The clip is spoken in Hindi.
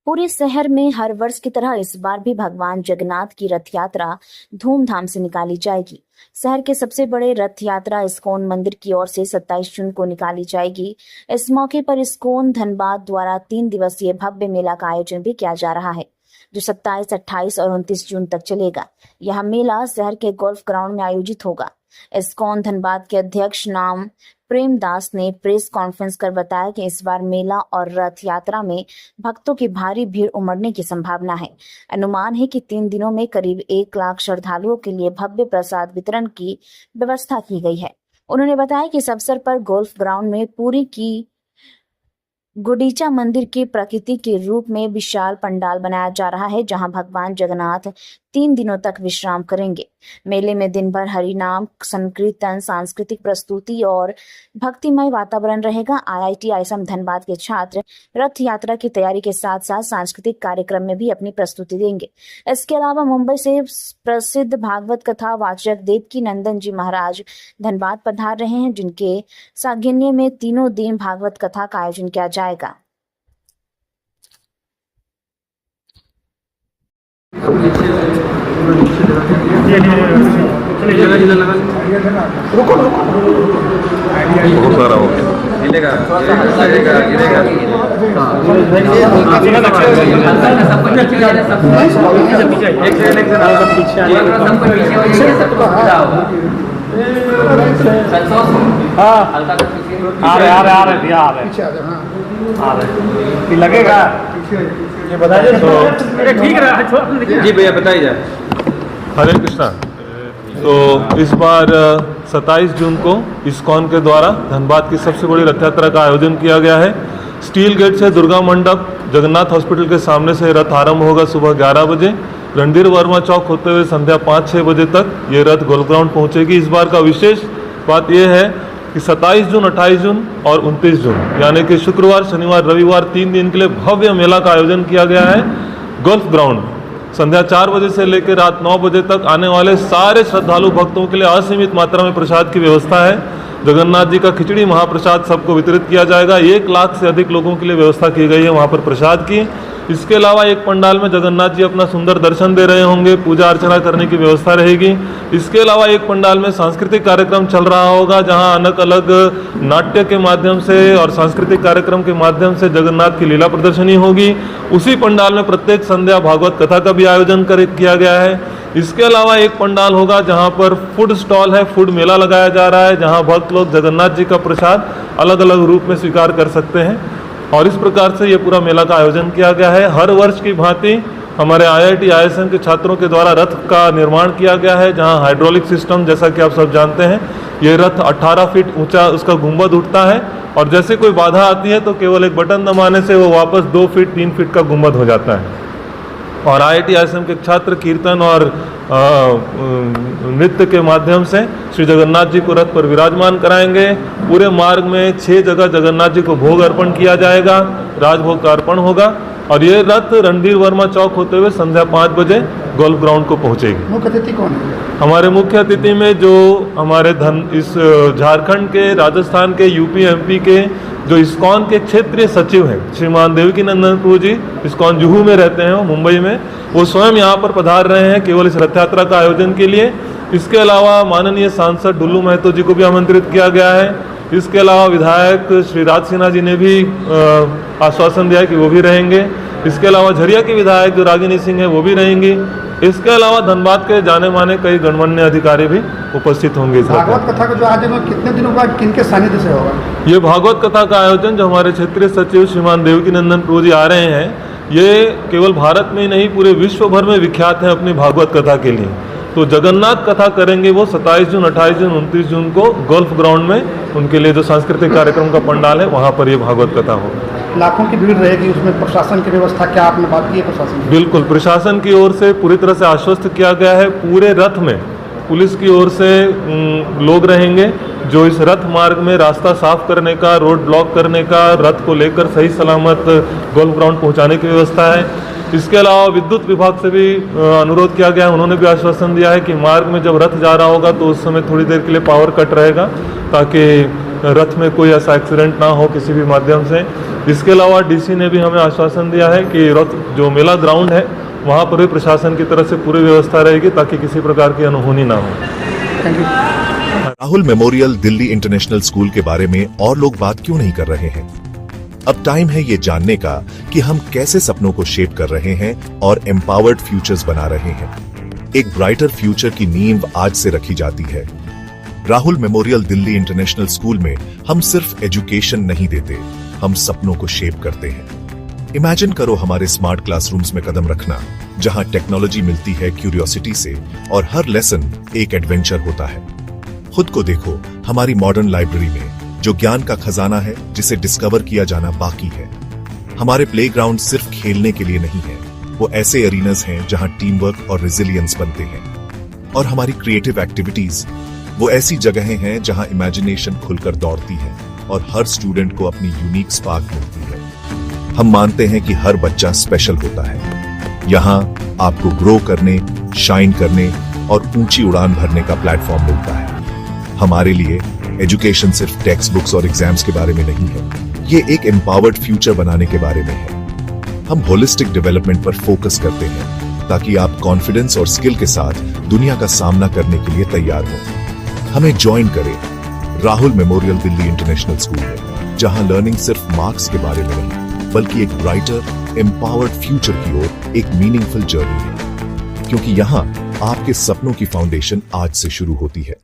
पूरे शहर में हर वर्ष की तरह इस बार भी भगवान जगन्नाथ की रथ यात्रा धूमधाम से निकाली जाएगी। शहर के सबसे बड़े रथ यात्रा इस्कॉन मंदिर की ओर से 27 जून को निकाली जाएगी। इस मौके पर इस्कॉन धनबाद द्वारा 3 दिवसीय भव्य मेला का आयोजन भी किया जा रहा है, जो 27, 28 और 29 जून तक चलेगा। यह मेला शहर के गोल्फ ग्राउंड में आयोजित होगा। इस्कॉन धनबाद के अध्यक्ष नाम प्रेमदास ने प्रेस कॉन्फ्रेंस कर बताया कि इस बार मेला और रथ यात्रा में भक्तों की भारी भीड़ उमड़ने की संभावना है। अनुमान है कि 3 दिनों में करीब 1 लाख श्रद्धालुओं के लिए भव्य प्रसाद वितरण की व्यवस्था की गई है। उन्होंने बताया कि इस अवसर पर गोल्फ ग्राउंड में पुरी की गुंडीचा मंदिर की प्रकृति के रूप में विशाल पंडाल बनाया जा रहा है, जहां भगवान जगन्नाथ 3 दिनों तक विश्राम करेंगे। मेले में दिन भर हरिनाम संकीर्तन, सांस्कृतिक प्रस्तुति और भक्तिमय वातावरण रहेगा। IIT आईएसएम धनबाद के छात्र रथ यात्रा की तैयारी के साथ साथ सांस्कृतिक कार्यक्रम में भी अपनी प्रस्तुति देंगे। इसके अलावा मुंबई से प्रसिद्ध भागवत कथा वाचक देवकी नंदन जी महाराज धनबाद पधार रहे हैं, जिनके सागिन्य में 3 दिन भागवत कथा का आयोजन किया जाएगा। बहुत सारा हो गया गिरेगा गिरेगा गिरेगा लगेगा ये बताइए तो ठीक है। जी भैया बताइए। हरे कृष्णा। तो इस बार 27 जून को इस्कॉन के द्वारा धनबाद की सबसे बड़ी रथ यात्रा का आयोजन किया गया है। स्टील गेट से दुर्गा मंडप जगन्नाथ हॉस्पिटल के सामने से रथ आरंभ होगा सुबह 11 बजे। रणधीर वर्मा चौक होते हुए संध्या 5-6 बजे तक ये रथ गोल्फ ग्राउंड पहुंचेगी। इस बार का विशेष बात यह है कि 27 जून, 28 जून और 29 जून यानी कि शुक्रवार, शनिवार, रविवार 3 दिन के लिए भव्य मेला का आयोजन किया गया है गोल्फ ग्राउंड। संध्या 4 बजे से लेकर रात 9 बजे तक आने वाले सारे श्रद्धालु भक्तों के लिए असीमित मात्रा में प्रसाद की व्यवस्था है। जगन्नाथ जी का खिचड़ी महाप्रसाद सबको वितरित किया जाएगा। 1 लाख से अधिक लोगों के लिए व्यवस्था की गई है वहाँ पर प्रसाद की। इसके अलावा एक पंडाल में जगन्नाथ जी अपना सुंदर दर्शन दे रहे होंगे, पूजा अर्चना करने की व्यवस्था रहेगी। इसके अलावा एक पंडाल में सांस्कृतिक कार्यक्रम चल रहा होगा, जहां अलग अलग नाट्य के माध्यम से और सांस्कृतिक कार्यक्रम के माध्यम से जगन्नाथ की लीला प्रदर्शनी होगी। उसी पंडाल में प्रत्येक संध्या भागवत कथा का भी आयोजन किया गया है। इसके अलावा एक पंडाल होगा जहां पर फूड स्टॉल है, फूड मेला लगाया जा रहा है, जहां भक्त लोग जगन्नाथ जी का प्रसाद अलग अलग रूप में स्वीकार कर सकते हैं। और इस प्रकार से ये पूरा मेला का आयोजन किया गया है। हर वर्ष की भांति हमारे IIT ISM के छात्रों के द्वारा रथ का निर्माण किया गया है, जहां हाइड्रोलिक सिस्टम, जैसा कि आप सब जानते हैं, ये रथ 18 फीट ऊंचा उसका गुंबद उठता है और जैसे कोई बाधा आती है तो केवल एक बटन दबाने से वो वापस 2 फीट 3 फीट का गुंबद हो जाता है। और IIT ISM के छात्र कीर्तन और नृत्य के माध्यम से श्री जगन्नाथ जी को रथ पर विराजमान कराएंगे। पूरे मार्ग में 6 जगह जगन्नाथ जी को भोग अर्पण किया जाएगा, राजभोग का अर्पण होगा और ये रथ रणधीर वर्मा चौक होते हुए संध्या 5 बजे गोल्फ ग्राउंड को पहुंचेगी। मुख्य अतिथि कौन है? हमारे मुख्य अतिथि में जो हमारे इस झारखंड के, राजस्थान के, UP MP के जो इस्कॉन के क्षेत्रीय सचिव हैं श्रीमान देवकी नंदन प्रभु जी, इस्कॉन जुहू में रहते हैं, वो मुंबई में, वो स्वयं यहाँ पर पधार रहे हैं केवल इस रथ यात्रा का आयोजन के लिए। इसके अलावा माननीय सांसद डुल्लू महतो जी को भी आमंत्रित किया गया है। इसके अलावा विधायक श्री राज सिन्हा जी ने भी आश्वासन दिया है कि वो भी रहेंगे। इसके अलावा झरिया के विधायक जो रागिनी सिंह है वो भी रहेंगी। इसके अलावा धनबाद के जाने माने कई गणमान्य अधिकारी भी उपस्थित होंगे। भागवत कथा का जो आयोजन है कितने दिनों बाद किनके सानिध्य से होगा? ये भागवत कथा का आयोजन जो हमारे क्षेत्रीय सचिव श्रीमान देवकी नंदन प्रभु जी आ रहे हैं, ये केवल भारत में ही नहीं पूरे विश्व भर में विख्यात है अपनी भागवत कथा के लिए। तो जगन्नाथ कथा करेंगे वो 27 जून, 28 जून, 29 जून को गोल्फ ग्राउंड में। उनके लिए जो सांस्कृतिक कार्यक्रम का पंडाल है वहाँ पर ये भागवत कथा होगी। लाखों की भीड़ रहेगी, उसमें प्रशासन की व्यवस्था क्या आपने बात की है प्रशासन की? बिल्कुल, प्रशासन की ओर से पूरी तरह से आश्वस्त किया गया है। पूरे रथ में पुलिस की ओर से लोग रहेंगे जो इस रथ मार्ग में रास्ता साफ करने का, रोड ब्लॉक करने का, रथ को लेकर सही सलामत गोल्फ ग्राउंड पहुंचाने की व्यवस्था है। इसके अलावा विद्युत विभाग से भी अनुरोध किया गया है। उन्होंने भी आश्वासन दिया है कि मार्ग में जब रथ जा रहा होगा तो उस समय थोड़ी देर के लिए पावर कट रहेगा, ताकि रथ में कोई ऐसा एक्सीडेंट ना हो किसी भी माध्यम से। इसके अलावा डीसी ने भी हमें आश्वासन दिया है कि जो मेला ग्राउंड है वहाँ पर भी प्रशासन की तरफ से पूरी व्यवस्था रहेगी ताकि किसी प्रकार की अनहोनी ना हो। Thank you. Rahul memorial Delhi international school के बारे में और लोग बात क्यों नहीं कर रहे हैं? अब टाइम है ये जानने का कि हम कैसे सपनों को शेप कर रहे हैं और एम्पावर्ड फ्यूचर्स बना रहे हैं। एक ब्राइटर फ्यूचर की नींव आज से रखी जाती है। Rahul memorial Delhi international school में हम सिर्फ एजुकेशन नहीं देते, हम सपनों को शेप करते हैं। इमेजिन करो हमारे स्मार्ट क्लासरूम्स में कदम रखना, जहां टेक्नोलॉजी मिलती है क्यूरियोसिटी से और हर लेसन एक एडवेंचर होता है। खुद को देखो हमारी मॉडर्न लाइब्रेरी में, जो ज्ञान का खजाना है जिसे डिस्कवर किया जाना बाकी है। हमारे प्लेग्राउंड सिर्फ खेलने के लिए नहीं है, वो ऐसे एरिनास हैं जहां टीम वर्क और रेजिलियंस बनते हैं। और हमारी क्रिएटिव एक्टिविटीज वो ऐसी जगहें हैं जहां इमेजिनेशन खुलकर दौड़ती है और हर स्टूडेंट को अपनी यूनिक स्पार्क मिलती है। हम मानते हैं कि हर बच्चा स्पेशल होता है। यहाँ आपको ग्रो करने, शाइन करने और ऊंची उड़ान भरने का प्लेटफॉर्म मिलता है। हमारे लिए एजुकेशन सिर्फ टेक्स्ट बुक्स और एग्जाम्स के बारे में नहीं है, ये एक एम्पावर्ड फ्यूचर बनाने के बारे में है। हम होलिस्टिक डेवलपमेंट पर फोकस करते हैं ताकि आप कॉन्फिडेंस और स्किल के साथ दुनिया का सामना करने के लिए तैयार हो। हमें ज्वाइन करें Rahul memorial Delhi international school में, जहां लर्निंग सिर्फ मार्क्स के बारे में नहीं, बल्कि एक ब्राइटर एम्पावर्ड फ्यूचर की ओर एक मीनिंगफुल जर्नी है। क्योंकि यहाँ आपके सपनों की फाउंडेशन आज से शुरू होती है।